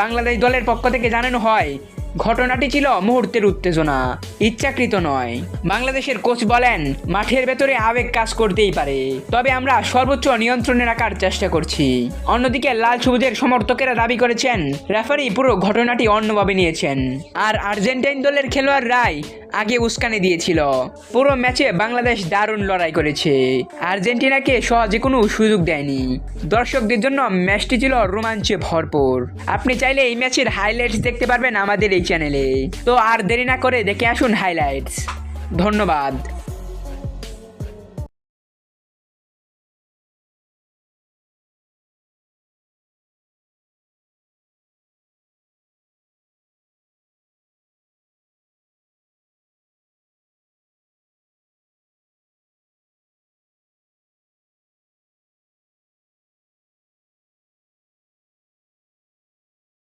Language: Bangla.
বাংলাদেশ দলের পক্ষ থেকে জানানো হয়, ঘটনাটি ছিল মুহূর্তের উত্তেজনা, ইচ্ছাকৃত নয়। বাংলাদেশের কোচ বলেন, মাঠের ভেতরে আবেগ কাজ করতেই পারে, তবে আমরা সর্বোচ্চ নিয়ন্ত্রণে রাখার চেষ্টা করছি। অন্যদিকে লাল সবুজের সমর্থকেরা দাবি করেছেন রেফারি পুরো ঘটনাটি অন্যভাবে নিয়েছেন, আর আর্জেন্টাইন দলের খেলোয়াড়রাই আগে উস্কানি দিয়েছিল। পুরো ম্যাচে বাংলাদেশ দারুণ লড়াই করেছে, আর্জেন্টিনাকে সহজে কোনো সুযোগ দেয়নি। দর্শকদের জন্য ম্যাচটি ছিল রোমাঞ্চে ভরপুর। আপনি চাইলে এই ম্যাচের হাইলাইটস দেখতে পারবেন আমাদের এই চ্যানেলে। তো আর দেরি না করে দেখে আসুন হাইলাইটস। ধন্যবাদ।